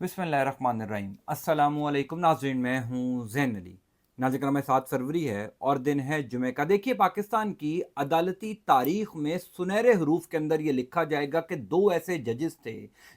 बिस्मिल्लाहिर्रहमानिर्रहीम। अस्सलामुअलैकुम नाज़रीन, मैं हूँ ज़ैन अली। नाज़रीन, 7 फरवरी है और दिन है जुमे का। देखिए, पाकिस्तान की अदालती तारीख में सुनहरे हरूफ के अंदर ये लिखा जाएगा कि दो ऐसे जजेस थे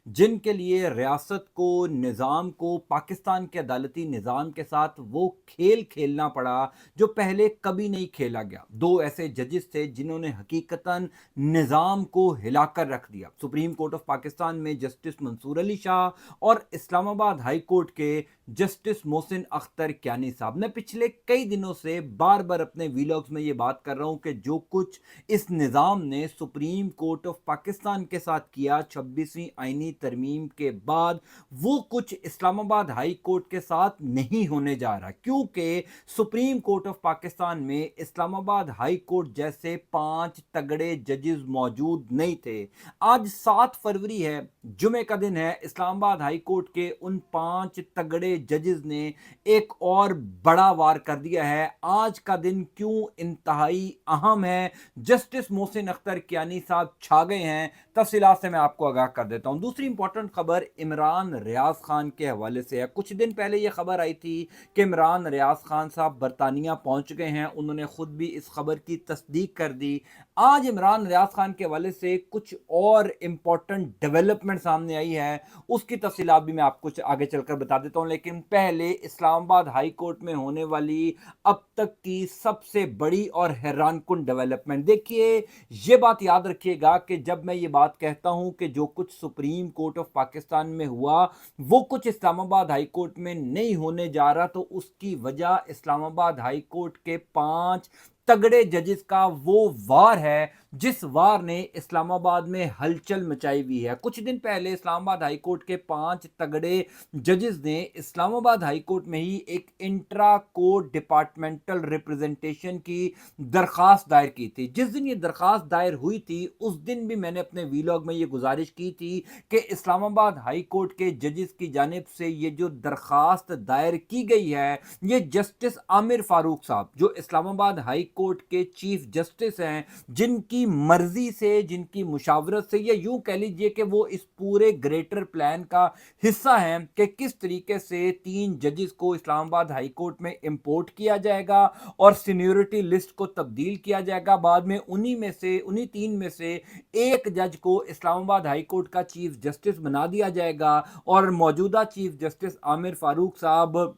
जिनके लिए रियासत को, निज़ाम को, पाकिस्तान के अदालती निज़ाम के साथ वो खेल खेलना पड़ा जो पहले कभी नहीं खेला गया। दो ऐसे जजेस थे जिन्होंने हकीकतन निज़ाम को हिलाकर रख दिया। सुप्रीम कोर्ट ऑफ पाकिस्तान में जस्टिस मंसूर अली शाह और इस्लामाबाद हाई कोर्ट के जस्टिस मोहसिन अख्तर क्यानी साहब। मैं पिछले कई दिनों से बार बार अपने वीलॉग्स में ये बात कर रहा हूं कि जो कुछ इस निज़ाम ने सुप्रीम कोर्ट ऑफ पाकिस्तान के साथ किया 26वीं आईनी तरमीम के बाद, वो कुछ इस्लामाबाद हाई कोर्ट के साथ नहीं होने जा रहा, क्योंकि सुप्रीम कोर्ट ऑफ पाकिस्तान में इस्लामाबाद हाई कोर्ट जैसे 5 तगड़े जजेस मौजूद नहीं थे। आज 7 फरवरी है, जुमे का दिन है। इस्लामाबाद हाई कोर्ट के उन 5 तगड़े जजेस ने एक और बड़ा वार कर दिया है। आज का दिन क्यों इंतहाई अहम है, जस्टिस मोहसिन अख्तर क्यानी साहब छा गए हैं, तफसीलात से मैं आपको आगाह कर देता हूं। दूसरी इंपॉर्टेंट खबर इमरान रियाज खान के हवाले से है। कुछ दिन पहले यह खबर आई थी कि इमरान रियाज खान साहब बरतानिया पहुंच गए हैं। उन्होंने खुद भी इस खबर की तस्दीक कर दी। आज इमरान रियाज खान के हवाले से कुछ और इंपॉर्टेंट डेवलपमेंट सामने आई है, उसकी तफसीलात भी मैं आपको आगे चलकर बता देता हूं। लेकिन पहले इस्लामाबाद हाई कोर्ट में होने वाली अब तक की सबसे बड़ी और हैरानकुन डेवलपमेंट देखिए। यह बात याद रखिएगा कि जब मैं ये बात कहता हूं कि जो कुछ सुप्रीम कोर्ट ऑफ पाकिस्तान में हुआ वो कुछ इस्लामाबाद हाई कोर्ट में नहीं होने जा रहा, तो उसकी वजह इस्लामाबाद हाई कोर्ट के 5 तगड़े जजेस का वो वार है जिस वार ने इस्लामाबाद में हलचल मचाई हुई है। कुछ दिन पहले इस्लामाबाद हाई कोर्ट के 5 तगड़े जजेस ने इस्लामाबाद हाई कोर्ट में ही एक इंट्रा कोर्ट डिपार्टमेंटल रिप्रेजेंटेशन की दरखास्त दायर की थी। जिस दिन ये दरखास्त दायर हुई थी उस दिन भी मैंने अपने वीलॉग में ये गुजारिश की थी कि इस्लामाबाद हाई कोर्ट के जजेस की जानिब से ये जो दरखास्त दायर की गई है, ये जस्टिस आमिर फारूक साहब जो इस्लामाबाद हाई कोर्ट के चीफ जस्टिस हैं, जिनकी मर्जी से, जिनकी मुशावरत से, या यूं कह लीजिए कि वो इस पूरे ग्रेटर प्लान का हिस्सा हैं कि किस तरीके से 3 जजेस को इस्लामाबाद हाई कोर्ट में इंपोर्ट किया जाएगा और सीनियरिटी लिस्ट को तब्दील किया जाएगा। बाद में उन्हीं 3 में से एक जज को इस्लामाबाद हाई कोर्ट का चीफ जस्टिस बना दिया जाएगा और मौजूदा चीफ जस्टिस आमिर फारूक साहब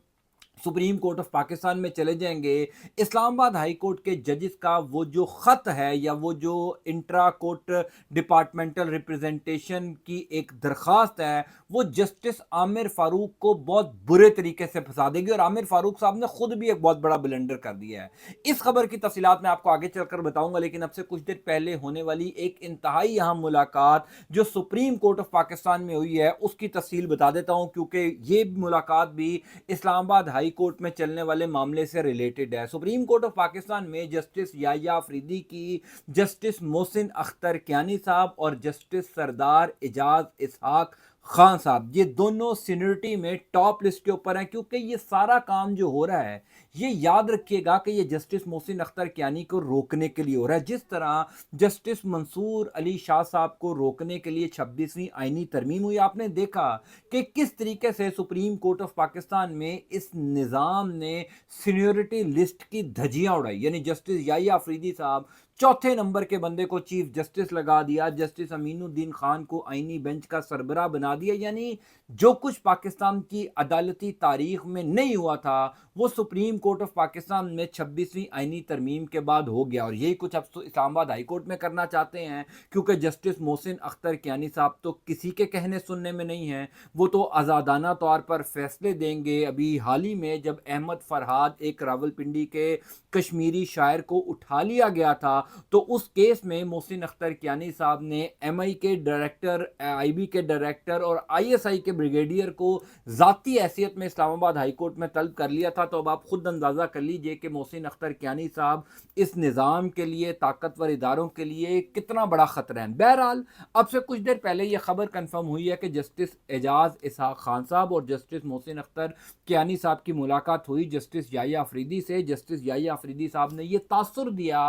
सुप्रीम कोर्ट ऑफ पाकिस्तान में चले जाएंगे। इस्लामाबाद हाई कोर्ट के जजेस का वो जो खत है या वो जो इंट्रा कोर्ट डिपार्टमेंटल रिप्रेजेंटेशन की एक दरखास्त है, वो जस्टिस आमिर फारूक को बहुत बुरे तरीके से फंसा देगी और आमिर फारूक साहब ने खुद भी एक बहुत बड़ा ब्लंडर कर दिया है। इस खबर की तफसीलात मैं आपको आगे चलकर बताऊंगा, लेकिन अब से कुछ देर पहले होने वाली एक इंतहाई अहम मुलाकात जो सुप्रीम कोर्ट ऑफ पाकिस्तान में हुई है उसकी तफसील बता देता हूं, क्योंकि ये मुलाकात भी इस्लामाबाद हाई कोर्ट में चलने वाले मामले से रिलेटेड है। सुप्रीम कोर्ट ऑफ पाकिस्तान में जस्टिस याया अफरीदी की, जस्टिस मोहसिन अख्तर क्यानी साहब और जस्टिस सरदार एजाज इसहाक खान साहब, ये दोनों सीनियरिटी में टॉप लिस्ट के ऊपर हैं, क्योंकि ये सारा काम जो हो रहा है, ये याद रखिएगा कि ये जस्टिस मोहसिन अख्तर क्यानी को रोकने के लिए हो रहा है। जिस तरह जस्टिस मंसूर अली शाह साहब को रोकने के लिए 26वीं आईनी तरमीम हुई, आपने देखा कि किस तरीके से सुप्रीम कोर्ट ऑफ पाकिस्तान में इस निज़ाम ने सीनियरिटी लिस्ट की धज्जियां उड़ाई। यानी जस्टिस याया अफरीदी साहब चौथे नंबर के बंदे को चीफ जस्टिस लगा दिया, जस्टिस अमीनुद्दीन खान को आईनी बेंच का सरबराह बना दिया। यानी जो कुछ पाकिस्तान की अदालती तारीख में नहीं हुआ था वो सुप्रीम कोर्ट ऑफ पाकिस्तान में 26वीं आईनी तरमीम के बाद हो गया। और यही कुछ अब इस्लामाबाद हाई कोर्ट में करना चाहते हैं, क्योंकि जस्टिस मोहसिन अख्तर क्यानी साहब तो किसी के कहने सुनने में नहीं है, वो तो आज़ादाना तौर पर फैसले देंगे। अभी हाल ही में जब अहमद फरहाद, एक रावलपिंडी के कश्मीरी शायर को उठा लिया गया था, तो उस केस में मोहसिन अख्तर क्यानी साहब ने एमआई के डायरेक्टर, आईबी के डायरेक्टर और आईएसआई के ब्रिगेडियर को ज़ाती हैसियत में इस्लामाबाद हाई कोर्ट में तलब कर लिया था। तो अब आप खुद अंदाज़ा कर लीजिए कि मोहसिन अख्तर क्यानी साहब इस निज़ाम के लिए, ताकतवर इदारों के लिए कितना बड़ा ख़तरा है। बहरहाल अब से कुछ देर पहले यह खबर कंफर्म हुई है कि जस्टिस एजाज इसहाक खान साहब और जस्टिस मोहसिन अख्तर क्यानी साहब की मुलाकात हुई जस्टिस याया अफरीदी से। जस्टिस याया अफरीदी साहब ने यह तासुर दिया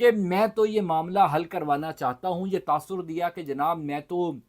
कि मैं तो ये मामला हल करवाना चाहता हूं, ये तासुर दिया कि जनाब मैं तो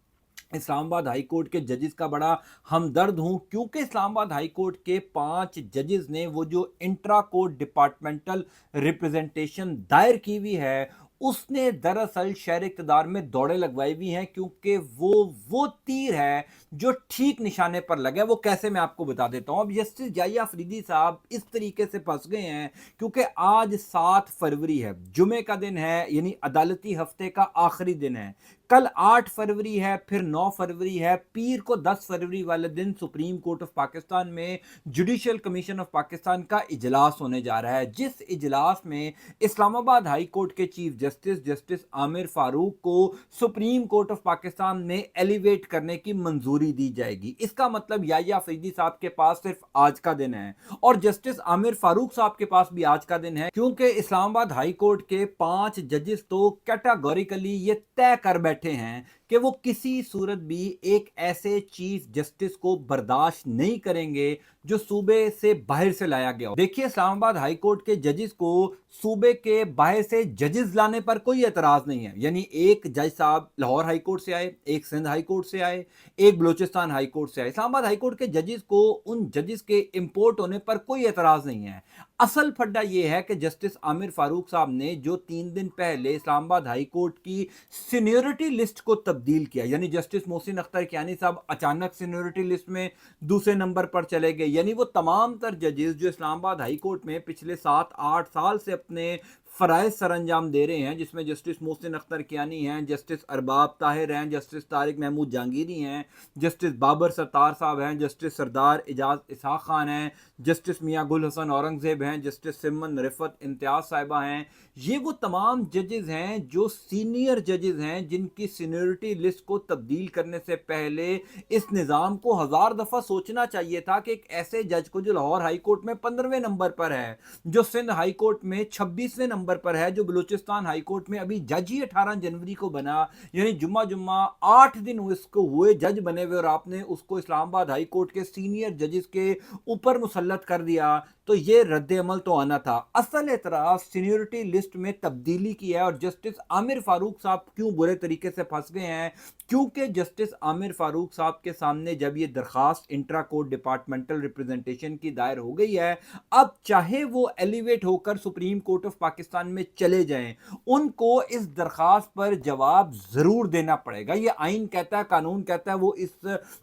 इस्लामाबाद हाई कोर्ट के जजेस का बड़ा हमदर्द हूं, क्योंकि इस्लामाबाद हाई कोर्ट के 5 जजेस ने वो जो इंट्रा कोर्ट डिपार्टमेंटल रिप्रेजेंटेशन दायर की हुई है, उसने दरअसल शहर इक़्तिदार में दौड़े लगवाई हुई हैं, क्योंकि वो तीर है जो ठीक निशाने पर लगा है। वो कैसे, मैं आपको बता देता हूं। अब जस्टिस याहिया अफरीदी साहब इस तरीके से फंस गए हैं, क्योंकि आज 7 फरवरी है, जुमे का दिन है, यानी अदालती हफ्ते का आखिरी दिन है। कल 8 फरवरी है, फिर 9 फरवरी है, पीर को 10 फरवरी वाले दिन सुप्रीम कोर्ट ऑफ पाकिस्तान में जुडिशियल कमीशन ऑफ पाकिस्तान का इजलास होने जा रहा है, जिस इजलास में इस्लामाबाद हाई कोर्ट के chief justice justice Aamir Farooq को सुप्रीम कोर्ट ऑफ पाकिस्तान में एलिवेट करने की मंजूरी दी जाएगी। इसका मतलब याहिया अफरीदी साहब के पास सिर्फ आज का दिन है, और जस्टिस आमिर फारूक साहब के पास भी आज का दिन है, क्योंकि इस्लामाबाद हाई कोर्ट के 5 जजेस तो कैटेगोरिकली ये तय कर बैठे हैं कि वो किसी सूरत भी एक ऐसे चीफ जस्टिस को बर्दाश्त नहीं करेंगे जो सूबे से बाहर से लाया गया हो। देखिए, इस्लामाबाद हाई कोर्ट के जजेस को सूबे के बाहर से जजेस लाने पर कोई एतराज नहीं है। यानी एक जज साहब लाहौर हाई कोर्ट से आए, एक सिंध हाई कोर्ट से आए, एक बलूचिस्तान हाई कोर्ट से आए, इस्लामाबाद हाई कोर्ट के जजेस को उन जजेस के इंपोर्ट होने पर कोई एतराज नहीं है। असल फड्डा यह है कि जस्टिस आमिर फारूक साहब ने जो 3 दिन पहले इस्लामाबाद हाई कोर्ट की सीनियरिटी लिस्ट को तब्दील किया, यानी जस्टिस मोहसिन अख्तर कियानी साहब अचानक सीनियरिटी लिस्ट में दूसरे नंबर पर चले गए। यानी वो तमाम तर जजेस जो इस्लामाबाद हाई कोर्ट में पिछले 7-8 साल से अपने फ़राइज़ सरअंजाम दे रहे हैं, जिसमें जस्टिस मोहसिन अख्तर कियानी हैं, जस्टिस अरबाब ताहिर हैं, जस्टिस तारिक महमूद जहांगीरी हैं, जस्टिस बाबर सत्तार साहब हैं, जस्टिस सरदार इजाज़ इसहाक खान हैं, जस्टिस मियां गुल हसन औरंगज़ेब हैं, जस्टिस सिमन रिफत इम्तियाज़ साहिबा हैं। ये वो तमाम जजेस हैं जो सीनियर जजेस हैं, जिनकी सीनियरिटी लिस्ट को तब्दील करने से पहले इस निज़ाम को 1000 दफ़ा सोचना चाहिए था कि एक ऐसे जज को जो लाहौर हाई कोर्ट में 15वें नंबर पर है, जो सिंध हाई कोर्ट में 26वें नंबर पर है, जो बलूचिस्तान हाई कोर्ट में अभी जज ही 18 जनवरी को बना, यानी जुम्मा जुम्मा 8 दिन उसको हुए जज बने हुए, और आपने उसको इस्लामाबाद हाई कोर्ट के सीनियर जजेस के ऊपर मुसल्लत कर दिया, तो ये रद्द अमल तो आना था। असल एतराज़ सीनियरिटी लिस्ट में तब्दीली की है। और जस्टिस आमिर फारूक साहब क्यों बुरे तरीके से फंस गए हैं, क्योंकि जस्टिस आमिर फारूक साहब के सामने जब ये दरखास्त इंट्रा कोर्ट डिपार्टमेंटल रिप्रेजेंटेशन की दायर हो गई है, अब चाहे वो एलिवेट होकर सुप्रीम कोर्ट ऑफ पाकिस्तान में चले जाएं, उनको इस दरखास्त पर जवाब जरूर देना पड़ेगा। ये आइन कहता है, कानून कहता है, वो इस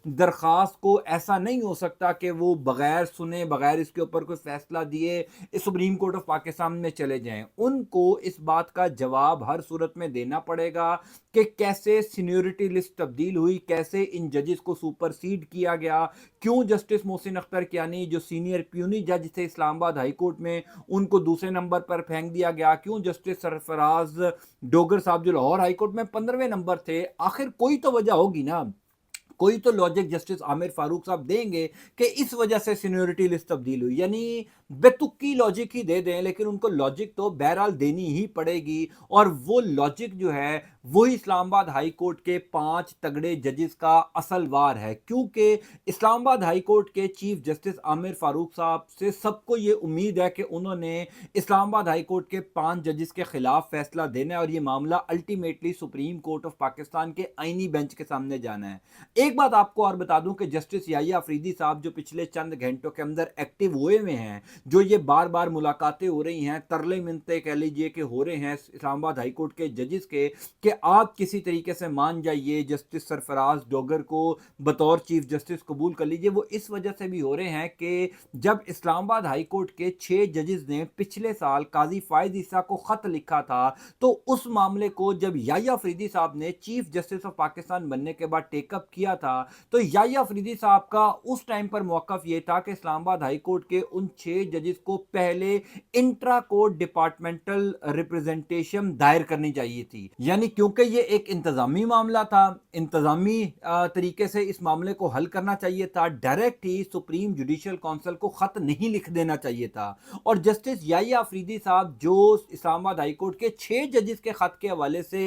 दरखास्त को ऐसा नहीं हो सकता कि वो बगैर सुने, बगैर इसके ऊपर कोई फैसला दिए सुप्रीम कोर्ट ऑफ पाकिस्तान में चले जाएं। उनको इस बात का जवाब हर सूरत में देना पड़ेगा कि कैसे सीनियरिटी लिस्ट तब्दील हुई, कैसे इन जजेस को सुपरसीड किया गया, क्यों जस्टिस मोहसिन अख्तर कियानी जो सीनियर प्यूनी जज थे इस्लामाबाद हाई कोर्ट में, उनको दूसरे नंबर पर फेंक दिया गया, क्यों जस्टिस सरफराज डोगर साहब जो लाहौर हाई कोर्ट में 15वें नंबर थे। आखिर कोई तो वजह होगी ना, कोई तो लॉजिक जस्टिस आमिर फारूक साहब देंगे कि इस वजह से सीनियरिटी लिस्ट तब्दील हुई। यानी बेतुकी लॉजिक ही दे दें, लेकिन उनको लॉजिक तो बहरहाल देनी ही पड़ेगी, और वो लॉजिक जो है वही इस्लामाबाद हाई कोर्ट के 5 तगड़े जजेस का असल वार है। क्योंकि इस्लामाबाद हाई कोर्ट के चीफ जस्टिस आमिर फारूक साहब से सबको ये उम्मीद है कि उन्होंने इस्लामाबाद हाई कोर्ट के 5 जजेस के खिलाफ फैसला देना है, और ये मामला ultimately supreme court of Pakistan के आईनी बेंच के सामने जाना है। एक बात आपको और बता दूं कि जस्टिस याहिया अफरीदी साहब जो पिछले चंद घंटों के अंदर एक्टिव हुए हुए हैं, जो ये बार बार मुलाकातें हो रही हैं, तरले मिन्नतें कह लीजिए कि हो रहे हैं इस्लामाबाद हाई कोर्ट के जजेस के कि आप किसी तरीके से मान जाइए, जस्टिस सरफराज डोगर को बतौर चीफ जस्टिस कबूल कर लीजिए, वो इस वजह से भी हो रहे हैं कि जब इस्लामाबाद हाई कोर्ट के 6 जजेस ने पिछले साल काजी फायद ईसा को खत लिखा था, तो उस मामले को जब याहिया अफरीदी साहब ने चीफ जस्टिस ऑफ पाकिस्तान बनने के बाद टेकअप किया था, तो याहिया अफरीदी साहब का उस टाइम पर मौकफ यह था कि इस्लामाबाद हाई कोर्ट के उन 6 जजेस को पहले इंट्रा कोर्ट डिपार्टमेंटल रिप्रेजेंटेशन दायर करनी चाहिए थी। यानी क्योंकि ये एक इंतजामी मामला था, इंतजामी तरीके से इस मामले को हल करना चाहिए था, डायरेक्ट ही सुप्रीम जुडिशियल काउंसिल को खत नहीं लिख देना चाहिए था। और जस्टिस याहिया अफरीदी साहब जो इस्लामाबाद हाई कोर्ट के 6 जजेस के खत के हवाले से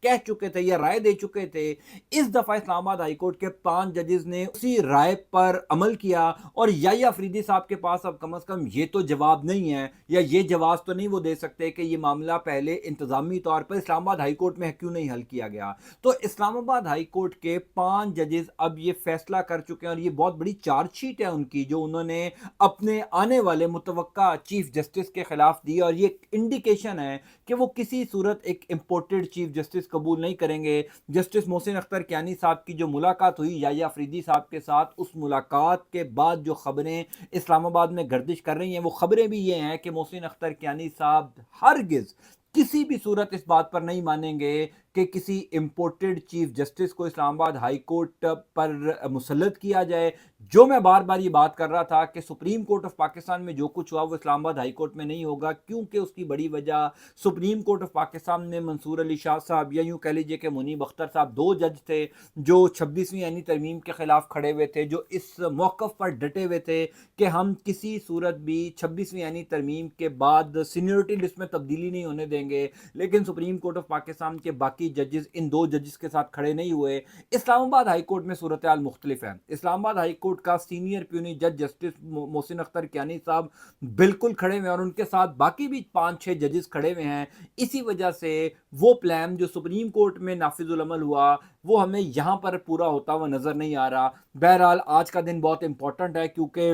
कह चुके थे या राय दे चुके थे। इस दफ़ा इस्लामाबाद हाई कोर्ट के 5 जजेस ने उसी राय पर अमल किया और याह्या अफरीदी साहब के पास अब कम से कम ये तो जवाब नहीं है या ये जवाब तो नहीं वो दे सकते कि ये मामला पहले इंतजामी तौर पर इस्लामाबाद हाई कोर्ट में क्यों नहीं हल किया गया। तो इस्लामाबाद हाई कोर्ट के 5 जजेस अब ये फैसला कर चुके हैं और ये बहुत बड़ी चार्जशीट है उनकी जो उन्होंने अपने आने वाले मुतवक्का चीफ जस्टिस के खिलाफ दी, और ये इंडिकेशन है कि वो किसी सूरत एक इंपोर्टेड चीफ जस्टिस कबूल नहीं करेंगे। जस्टिस मोहसिन अख्तर कियानी साहब की जो मुलाकात हुई याह्या अफरीदी साहब के साथ, उस मुलाकात के बाद जो खबरें इस्लामाबाद में गर्दिश कर रही हैं वो खबरें भी ये हैं कि मोहसिन अख्तर कियानी साहब हरगिज किसी भी सूरत इस बात पर नहीं मानेंगे कि किसी इंपोर्टेड चीफ जस्टिस को इस्लामाबाद हाई कोर्ट पर मुसल्लत किया जाए। जो मैं बार बार ये बात कर रहा था कि सुप्रीम कोर्ट ऑफ पाकिस्तान में जो कुछ हुआ वो इस्लामाबाद हाई कोर्ट में नहीं होगा, क्योंकि उसकी बड़ी वजह सुप्रीम कोर्ट ऑफ पाकिस्तान में मंसूर अली शाह साहब या यूँ कह लीजिए कि मुनीब अख्तर साहब 2 जज थे जो 26वीं आईनी तरमीम के खिलाफ खड़े हुए थे, जो इस मौक़िफ़ पर डटे हुए थे कि हम किसी सूरत भी 26वीं आईनी तरमीम के बाद सीनियरिटी लिस्ट में तब्दीली नहीं होने देंगे। लेकिन सुप्रीम कोर्ट ऑफ पाकिस्तान के बाकी जजेस इन 2 जजेस के साथ खड़े नहीं हुए। इस्लामाबाद हाई कोर्ट में सूरत हाल मुख्तलिफ है। इस्लामाबाद हाई कोर्ट का सीनियर प्यूनी जज जस्टिस मोहसिन अख्तर कियानी साहब बिल्कुल खड़े हुए हैं और उनके साथ बाकी भी 5-6 जजेस खड़े हुए हैं। इसी वजह से वो प्लान जो सुप्रीम कोर्ट में नाफिजुल अमल हुआ वो हमें यहाँ पर पूरा होता हुआ नजर नहीं आ रहा। बहरहाल आज का दिन बहुत इंपॉर्टेंट है क्योंकि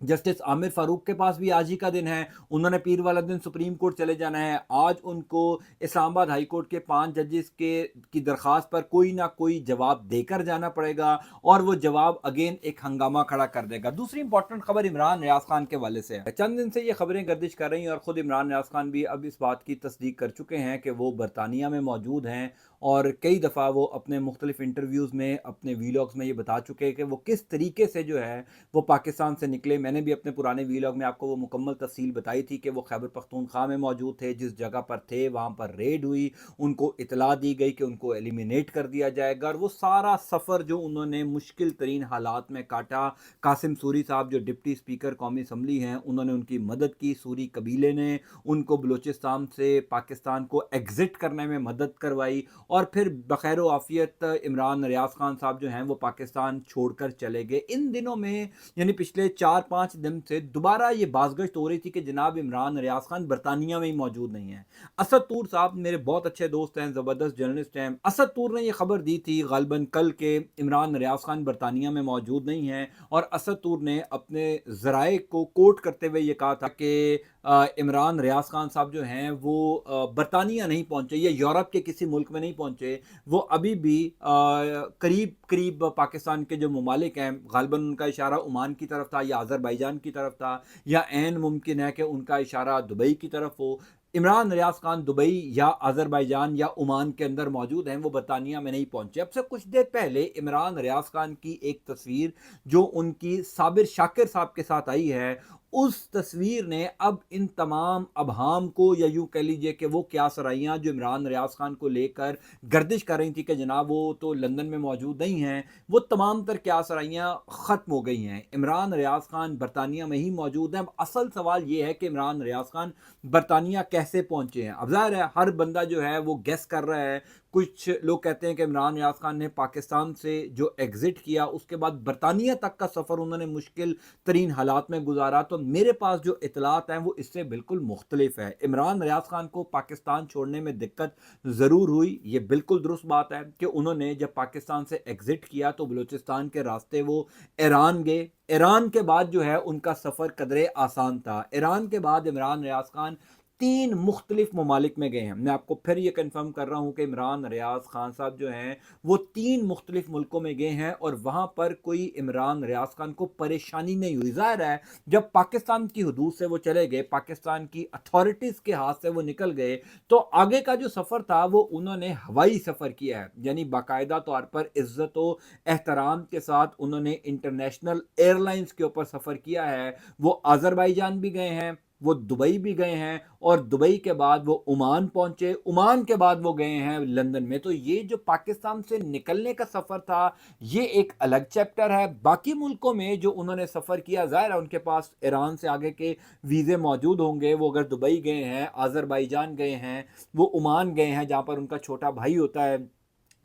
जस्टिस आमिर फारूक के पास भी आज ही का दिन है। उन्होंने पीर वाला दिन सुप्रीम कोर्ट चले जाना है। आज उनको इस्लामाबाद हाई कोर्ट के 5 जजेस की दरख्वास्त पर कोई ना कोई जवाब देकर जाना पड़ेगा और वो जवाब अगेन एक हंगामा खड़ा कर देगा। दूसरी इंपॉर्टेंट खबर इमरान रियाज खान के हवाले से है। चंद दिन से ये खबरें गर्दिश कर रही हैं और ख़ुद इमरान रियाज खान भी अब इस बात की तस्दीक कर चुके हैं कि वो बरतानिया में मौजूद हैं और कई दफ़ा वो अपने मुख्तलिफ इंटरव्यूज़ में अपने वीलॉग्स में ये बता चुके हैं कि वो किस तरीके से जो है वो पाकिस्तान से निकले। मैंने भी अपने पुराने वीलॉग में आपको वो मुकम्मल तफसील बताई थी कि वो खैबर पख्तूनख्वा में मौजूद थे, जिस जगह पर थे वहाँ पर रेड हुई, उनको इतला दी गई कि उनको एलिमिनेट कर दिया जाएगा और वो सारा सफ़र जो उन्होंने मुश्किल तरीन हालात में काटा। कासिम सूरी साहब जो डिप्टी स्पीकर कौमी असम्बली हैं उन्होंने उनकी मदद की, सूरी कबीले ने उनको बलूचिस्तान से पाकिस्तान को एग्ज़िट करने में मदद करवाई और फिर बखैर आफियत इमरान रियाज खान साहब जो हैं वो पाकिस्तान छोड़कर चले गए। इन दिनों में यानी पिछले 4-5 दिन से दोबारा ये बाज़गश्त हो रही थी कि जनाब इमरान रियाज खान बरतानिया में ही मौजूद नहीं है। असद तूर साहब मेरे बहुत अच्छे दोस्त हैं, ज़बरदस्त जर्नलिस्ट हैं। असद तूर ने यह खबर दी थी ग़ालिबन कल के इमरान रियाज खान बरतानिया में मौजूद नहीं है और असद तूर ने अपने ज़राए को कोट करते हुए ये कहा था कि इमरान रियाज खान साहब जो हैं वो बरतानिया नहीं पहुंचे या यूरोप के किसी मुल्क में नहीं पहुंचे। वो अभी भी करीब करीब पाकिस्तान के जो ममालिक हैं, ग़ालिबन उनका इशारा ओमान की तरफ था या अज़रबैजान की तरफ था या ऐन मुमकिन है कि उनका इशारा दुबई की तरफ हो। इमरान रियाज खान दुबई या अज़रबैजान या ओमान के अंदर मौजूद हैं, वो बरतानिया में नहीं पहुंचे। अब से कुछ देर पहले इमरान रियाज खान की एक तस्वीर जो उनकी साबिर शाकिर साहब के साथ आई है, उस तस्वीर ने अब इन तमाम अबहाम को या यूँ कह लीजिए कि वो क्या सराइयाँ जो इमरान रियाज खान को लेकर गर्दिश कर रही थी कि जनाब वो तो लंदन में मौजूद नहीं हैं, वो तमाम तर क्या सराइयाँ ख़त्म हो गई हैं। इमरान रियाज खान बरतानिया में ही मौजूद हैं। अब असल सवाल ये है कि इमरान रियाज खान बरतानिया कैसे पहुँचे हैं। अब ज़ाहिर है हर बंदा जो है वो गेस कर रहा है। कुछ लोग कहते हैं कि इमरान रियाज खान ने पाकिस्तान से जो एग्ज़िट किया उसके बाद बरतानिया तक का सफ़र उन्होंने मुश्किल तरीन हालात में गुजारा। तो मेरे पास जो इतलात हैं वो इससे बिल्कुल मुख्तलिफ है। इमरान रियाज खान को पाकिस्तान छोड़ने में दिक्कत ज़रूर हुई, ये बिल्कुल दुरुस्त बात है कि उन्होंने जब पाकिस्तान से एग्ज़िट किया तो बलूचिस्तान के रास्ते वो ईरान गए। ईरान के बाद जो है उनका सफ़र कदरे आसान था। ईरान के बाद इमरान रियाज खान 3 मुख्तलिफ ममालिक में गए हैं। मैं आपको फिर ये कंफर्म कर रहा हूँ कि इमरान रियाज खान साहब जो हैं वो 3 मुख्तलिफ मुल्कों में गए हैं और वहाँ पर कोई इमरान रियाज खान को परेशानी नहीं हुई। ज़ाहिर है जब पाकिस्तान की हदूद से वो चले गए, पाकिस्तान की अथॉरिटीज़ के हाथ से वो निकल गए, तो आगे का जो सफ़र था वो उन्होंने हवाई सफ़र किया है, यानी बाकायदा तौर पर इज़्ज़त व एहतराम के साथ उन्होंने इंटरनेशनल एयरलाइंस के ऊपर सफ़र किया है। वो अज़रबैजान भी गए हैं, وہ दुबई भी गए हैं और दुबई के बाद वो ओमान पहुंचे, ओमान के बाद वो गए हैं लंदन में। तो ये जो पाकिस्तान से निकलने का सफ़र था, ये एक अलग चैप्टर है। बाकी मुल्कों में जो उन्होंने सफ़र किया, ज़ाहिर है उनके पास ईरान से आगे के वीज़े मौजूद होंगे। वो अगर दुबई गए हैं, आज़रबाईजान गए हैं, वो ओमान गए हैं जहाँ पर उनका छोटा भाई होता है,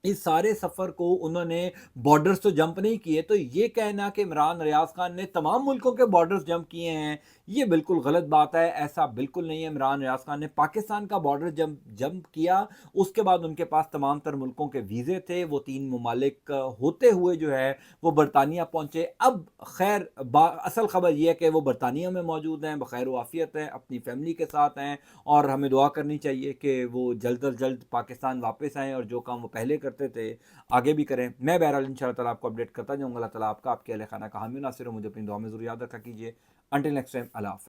इस सारे सफ़र को उन्होंने बॉर्डर्स तो जंप नहीं किए। तो ये कहना कि इमरान रियाज खान ने तमाम मुल्कों के बॉर्डर्स जंप किए हैं, ये बिल्कुल गलत बात है। ऐसा बिल्कुल नहीं है। इमरान रियाज खान ने पाकिस्तान का बॉर्डर जंप किया, उसके बाद उनके पास तमाम तर मुल्कों के वीज़े थे। वो 3 ममालिक होते हुए जो है वो बरतानिया पहुंचे। अब खैर असल खबर यह है कि वो बरतानिया में मौजूद हैं, बखैर वाफियत हैं, अपनी फैमिली के साथ हैं, और हमें दुआ करनी चाहिए कि वो जल्द अज जल्द पाकिस्तान वापस आएँ और जो काम वो पहले करते थे आगे भी करें। मैं बहरहाल इंशाअल्लाह ताला आपको अपडेट करता जाऊँगा। अल्लाह ताला आपका, आपके अहल खाना का हामी नासिर हो। मुझे अपनी दुआ में ज़रूर याद रखा कीजिए। अंटिल नेक्स्ट टाइम, अल्लाह हाफ़िज़।